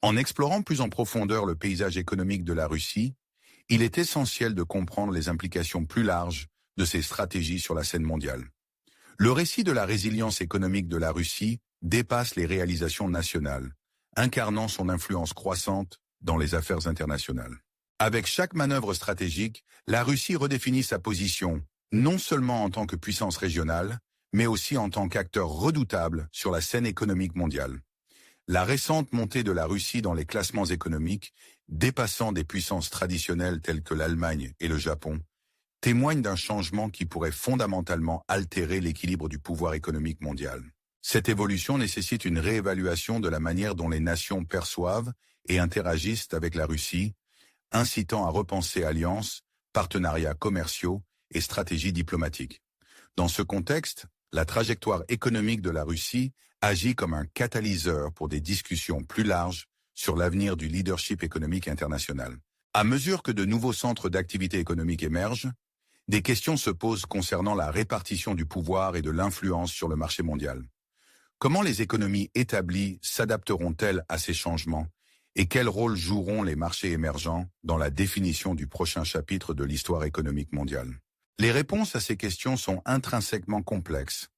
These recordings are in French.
En explorant plus en profondeur le paysage économique de la Russie, il est essentiel de comprendre les implications plus larges de ces stratégies sur la scène mondiale. Le récit de la résilience économique de la Russie dépasse les réalisations nationales, incarnant son influence croissante dans les affaires internationales. Avec chaque manœuvre stratégique, la Russie redéfinit sa position, non seulement en tant que puissance régionale, mais aussi en tant qu'acteur redoutable sur la scène économique mondiale. La récente montée de la Russie dans les classements économiques, dépassant des puissances traditionnelles telles que l'Allemagne et le Japon, témoigne d'un changement qui pourrait fondamentalement altérer l'équilibre du pouvoir économique mondial. Cette évolution nécessite une réévaluation de la manière dont les nations perçoivent et interagissent avec la Russie, incitant à repenser alliances, partenariats commerciaux et stratégies diplomatiques. Dans ce contexte, la trajectoire économique de la Russie agit comme un catalyseur pour des discussions plus larges sur l'avenir du leadership économique international. À mesure que de nouveaux centres d'activité économique émergent, des questions se posent concernant la répartition du pouvoir et de l'influence sur le marché mondial. Comment les économies établies s'adapteront-elles à ces changements et quel rôle joueront les marchés émergents dans la définition du prochain chapitre de l'histoire économique mondiale? Les réponses à ces questions sont intrinsèquement complexes,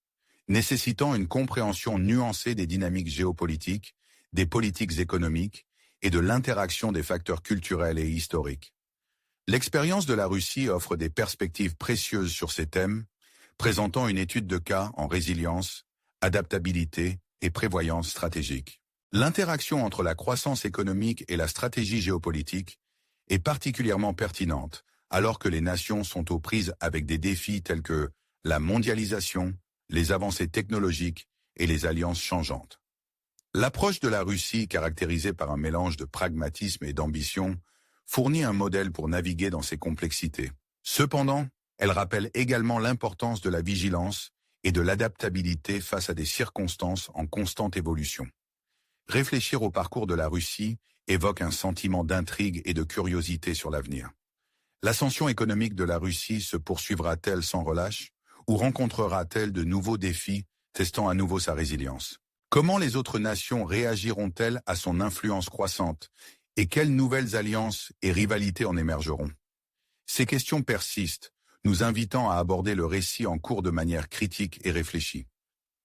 nécessitant une compréhension nuancée des dynamiques géopolitiques, des politiques économiques et de l'interaction des facteurs culturels et historiques. L'expérience de la Russie offre des perspectives précieuses sur ces thèmes, présentant une étude de cas en résilience, adaptabilité et prévoyance stratégique. L'interaction entre la croissance économique et la stratégie géopolitique est particulièrement pertinente, alors que les nations sont aux prises avec des défis tels que la mondialisation, les avancées technologiques et les alliances changeantes. L'approche de la Russie, caractérisée par un mélange de pragmatisme et d'ambition, fournit un modèle pour naviguer dans ces complexités. Cependant, elle rappelle également l'importance de la vigilance et de l'adaptabilité face à des circonstances en constante évolution. Réfléchir au parcours de la Russie évoque un sentiment d'intrigue et de curiosité sur l'avenir. L'ascension économique de la Russie se poursuivra-t-elle sans relâche ou rencontrera-t-elle de nouveaux défis testant à nouveau sa résilience? Comment les autres nations réagiront-elles à son influence croissante et quelles nouvelles alliances et rivalités en émergeront? Ces questions persistent, nous invitant à aborder le récit en cours de manière critique et réfléchie.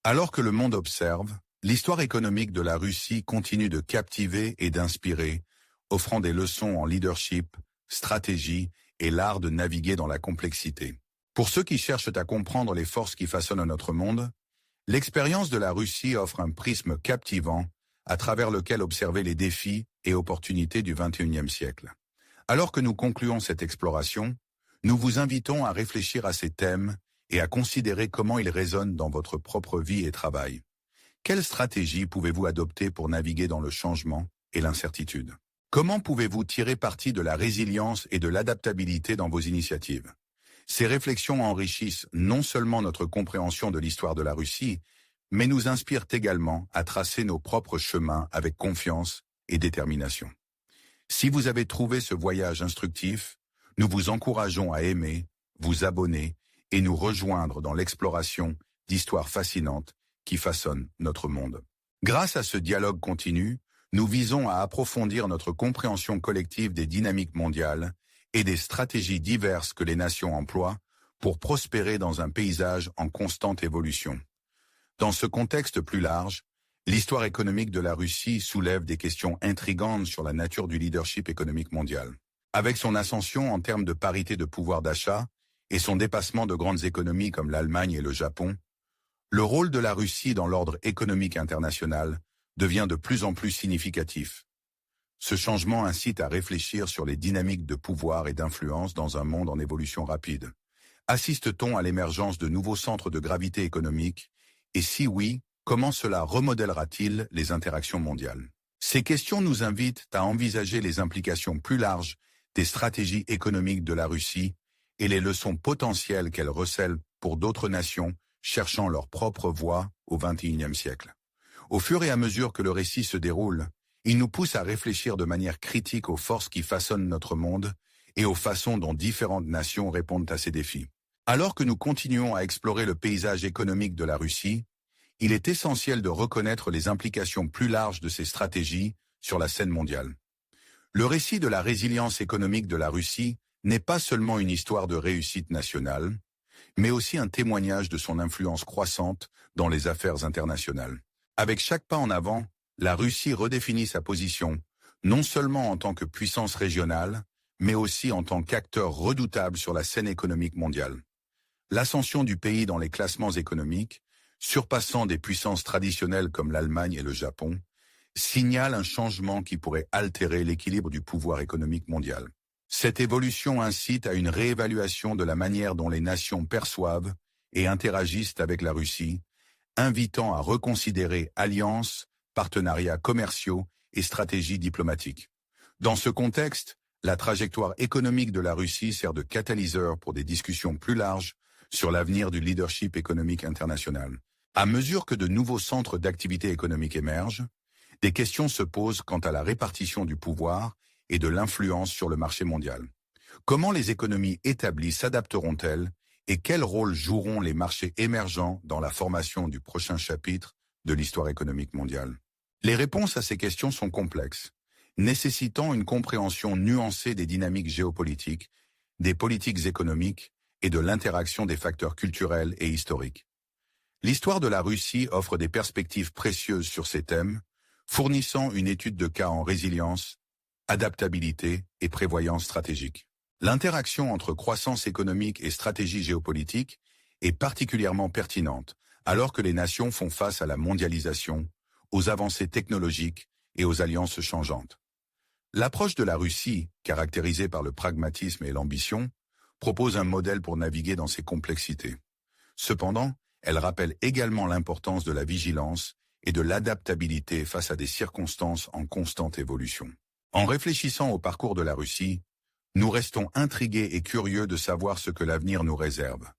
Alors que le monde observe, l'histoire économique de la Russie continue de captiver et d'inspirer, offrant des leçons en leadership, stratégie et l'art de naviguer dans la complexité. Pour ceux qui cherchent à comprendre les forces qui façonnent notre monde, l'expérience de la Russie offre un prisme captivant à travers lequel observer les défis et opportunités du XXIe siècle. Alors que nous concluons cette exploration, nous vous invitons à réfléchir à ces thèmes et à considérer comment ils résonnent dans votre propre vie et travail. Quelles stratégies pouvez-vous adopter pour naviguer dans le changement et l'incertitude? Comment pouvez-vous tirer parti de la résilience et de l'adaptabilité dans vos initiatives? Ces réflexions enrichissent non seulement notre compréhension de l'histoire de la Russie, mais nous inspirent également à tracer nos propres chemins avec confiance et détermination. Si vous avez trouvé ce voyage instructif, nous vous encourageons à aimer, vous abonner et nous rejoindre dans l'exploration d'histoires fascinantes qui façonnent notre monde. Grâce à ce dialogue continu, nous visons à approfondir notre compréhension collective des dynamiques mondiales et des stratégies diverses que les nations emploient pour prospérer dans un paysage en constante évolution. Dans ce contexte plus large, l'histoire économique de la Russie soulève des questions intrigantes sur la nature du leadership économique mondial. Avec son ascension en termes de parité de pouvoir d'achat et son dépassement de grandes économies comme l'Allemagne et le Japon, le rôle de la Russie dans l'ordre économique international devient de plus en plus significatif. Ce changement incite à réfléchir sur les dynamiques de pouvoir et d'influence dans un monde en évolution rapide. Assiste-t-on à l'émergence de nouveaux centres de gravité économique? Et si oui, comment cela remodèlera-t-il les interactions mondiales? Ces questions nous invitent à envisager les implications plus larges des stratégies économiques de la Russie et les leçons potentielles qu'elle recèle pour d'autres nations cherchant leur propre voie au XXIe siècle. Au fur et à mesure que le récit se déroule, il nous pousse à réfléchir de manière critique aux forces qui façonnent notre monde et aux façons dont différentes nations répondent à ces défis. Alors que nous continuons à explorer le paysage économique de la Russie, il est essentiel de reconnaître les implications plus larges de ces stratégies sur la scène mondiale. Le récit de la résilience économique de la Russie n'est pas seulement une histoire de réussite nationale, mais aussi un témoignage de son influence croissante dans les affaires internationales. Avec chaque pas en avant, la Russie redéfinit sa position, non seulement en tant que puissance régionale, mais aussi en tant qu'acteur redoutable sur la scène économique mondiale. L'ascension du pays dans les classements économiques, surpassant des puissances traditionnelles comme l'Allemagne et le Japon, signale un changement qui pourrait altérer l'équilibre du pouvoir économique mondial. Cette évolution incite à une réévaluation de la manière dont les nations perçoivent et interagissent avec la Russie, invitant à reconsidérer alliances, partenariats commerciaux et stratégies diplomatiques. Dans ce contexte, la trajectoire économique de la Russie sert de catalyseur pour des discussions plus larges sur l'avenir du leadership économique international. À mesure que de nouveaux centres d'activité économique émergent, des questions se posent quant à la répartition du pouvoir et de l'influence sur le marché mondial. Comment les économies établies s'adapteront-elles et quel rôle joueront les marchés émergents dans la formation du prochain chapitre de l'histoire économique mondiale? Les réponses à ces questions sont complexes, nécessitant une compréhension nuancée des dynamiques géopolitiques, des politiques économiques et de l'interaction des facteurs culturels et historiques. L'histoire de la Russie offre des perspectives précieuses sur ces thèmes, fournissant une étude de cas en résilience, adaptabilité et prévoyance stratégique. L'interaction entre croissance économique et stratégie géopolitique est particulièrement pertinente, alors que les nations font face à la mondialisation, aux avancées technologiques et aux alliances changeantes. L'approche de la Russie, caractérisée par le pragmatisme et l'ambition, propose un modèle pour naviguer dans ces complexités. Cependant, elle rappelle également l'importance de la vigilance et de l'adaptabilité face à des circonstances en constante évolution. En réfléchissant au parcours de la Russie, nous restons intrigués et curieux de savoir ce que l'avenir nous réserve.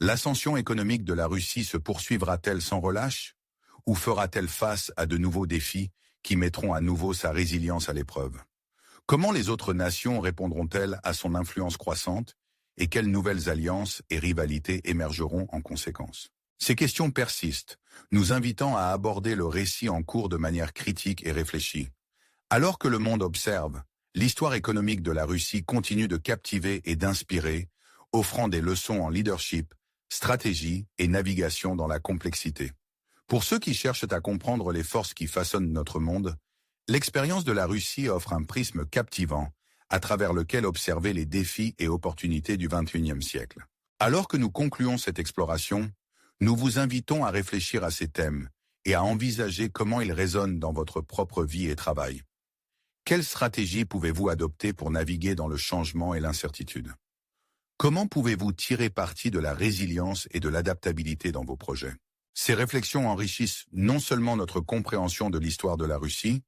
L'ascension économique de la Russie se poursuivra-t-elle sans relâche, ou fera-t-elle face à de nouveaux défis qui mettront à nouveau sa résilience à l'épreuve? Comment les autres nations répondront-elles à son influence croissante et quelles nouvelles alliances et rivalités émergeront en conséquence? Ces questions persistent, nous invitant à aborder le récit en cours de manière critique et réfléchie. Alors que le monde observe, l'histoire économique de la Russie continue de captiver et d'inspirer, offrant des leçons en leadership, stratégie et navigation dans la complexité. Pour ceux qui cherchent à comprendre les forces qui façonnent notre monde, l'expérience de la Russie offre un prisme captivant, à travers lequel observer les défis et opportunités du XXIe siècle. Alors que nous concluons cette exploration, nous vous invitons à réfléchir à ces thèmes et à envisager comment ils résonnent dans votre propre vie et travail. Quelle stratégie pouvez-vous adopter pour naviguer dans le changement et l'incertitude? Comment pouvez-vous tirer parti de la résilience et de l'adaptabilité dans vos projets? Ces réflexions enrichissent non seulement notre compréhension de l'histoire de la Russie,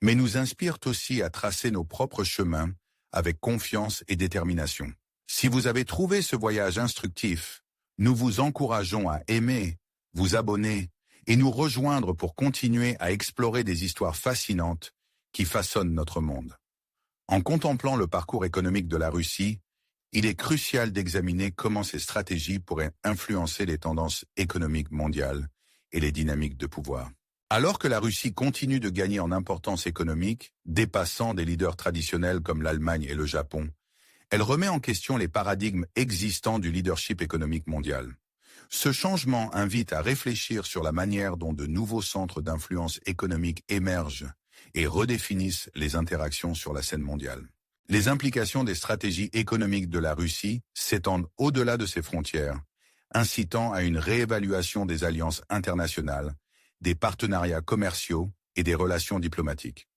mais nous inspirent aussi à tracer nos propres chemins avec confiance et détermination. Si vous avez trouvé ce voyage instructif, nous vous encourageons à aimer, vous abonner et nous rejoindre pour continuer à explorer des histoires fascinantes qui façonnent notre monde. En contemplant le parcours économique de la Russie, il est crucial d'examiner comment ces stratégies pourraient influencer les tendances économiques mondiales et les dynamiques de pouvoir. Alors que la Russie continue de gagner en importance économique, dépassant des leaders traditionnels comme l'Allemagne et le Japon, elle remet en question les paradigmes existants du leadership économique mondial. Ce changement invite à réfléchir sur la manière dont de nouveaux centres d'influence économique émergent et redéfinissent les interactions sur la scène mondiale. Les implications des stratégies économiques de la Russie s'étendent au-delà de ses frontières, incitant à une réévaluation des alliances internationales, des partenariats commerciaux et des relations diplomatiques.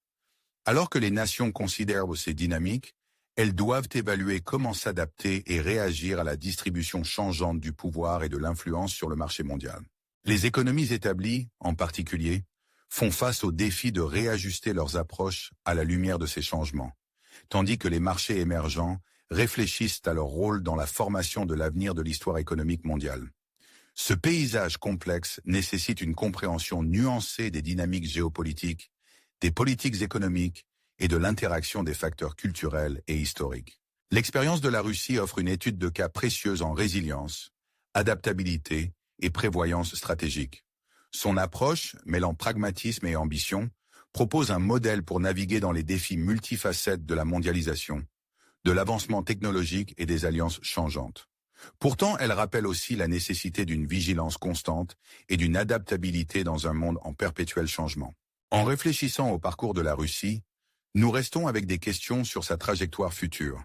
Alors que les nations considèrent ces dynamiques, elles doivent évaluer comment s'adapter et réagir à la distribution changeante du pouvoir et de l'influence sur le marché mondial. Les économies établies, en particulier, font face au défi de réajuster leurs approches à la lumière de ces changements, tandis que les marchés émergents réfléchissent à leur rôle dans la formation de l'avenir de l'histoire économique mondiale. Ce paysage complexe nécessite une compréhension nuancée des dynamiques géopolitiques, des politiques économiques et de l'interaction des facteurs culturels et historiques. L'expérience de la Russie offre une étude de cas précieuse en résilience, adaptabilité et prévoyance stratégique. Son approche, mêlant pragmatisme et ambition, propose un modèle pour naviguer dans les défis multifacettes de la mondialisation, de l'avancement technologique et des alliances changeantes. Pourtant, elle rappelle aussi la nécessité d'une vigilance constante et d'une adaptabilité dans un monde en perpétuel changement. En réfléchissant au parcours de la Russie, nous restons avec des questions sur sa trajectoire future.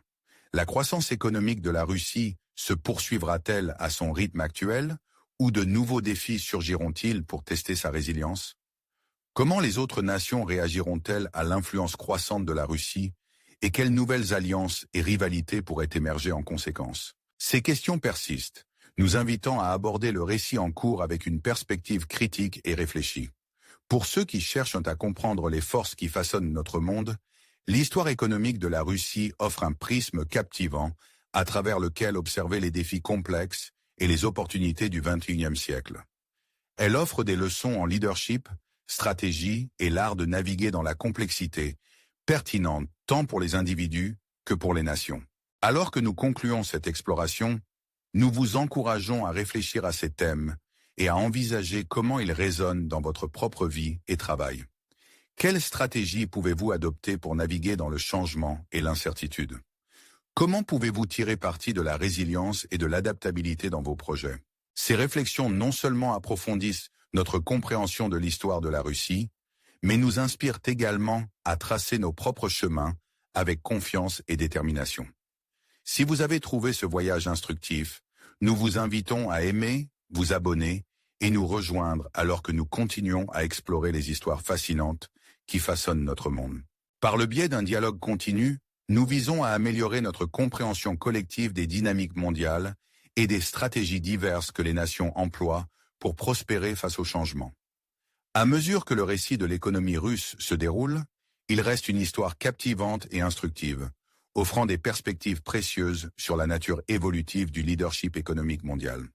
La croissance économique de la Russie se poursuivra-t-elle à son rythme actuel ou de nouveaux défis surgiront-ils pour tester sa résilience? Comment les autres nations réagiront-elles à l'influence croissante de la Russie et quelles nouvelles alliances et rivalités pourraient émerger en conséquence? Ces questions persistent, nous invitant à aborder le récit en cours avec une perspective critique et réfléchie. Pour ceux qui cherchent à comprendre les forces qui façonnent notre monde, l'histoire économique de la Russie offre un prisme captivant à travers lequel observer les défis complexes et les opportunités du XXIe siècle. Elle offre des leçons en leadership, stratégie et l'art de naviguer dans la complexité, pertinentes tant pour les individus que pour les nations. Alors que nous concluons cette exploration, nous vous encourageons à réfléchir à ces thèmes et à envisager comment ils résonnent dans votre propre vie et travail. Quelle stratégie pouvez-vous adopter pour naviguer dans le changement et l'incertitude? Comment pouvez-vous tirer parti de la résilience et de l'adaptabilité dans vos projets? Ces réflexions non seulement approfondissent notre compréhension de l'histoire de la Russie, mais nous inspirent également à tracer nos propres chemins avec confiance et détermination. Si vous avez trouvé ce voyage instructif, nous vous invitons à aimer, vous abonner et nous rejoindre alors que nous continuons à explorer les histoires fascinantes qui façonnent notre monde. Par le biais d'un dialogue continu, nous visons à améliorer notre compréhension collective des dynamiques mondiales et des stratégies diverses que les nations emploient pour prospérer face au changement. À mesure que le récit de l'économie russe se déroule, il reste une histoire captivante et instructive, offrant des perspectives précieuses sur la nature évolutive du leadership économique mondial.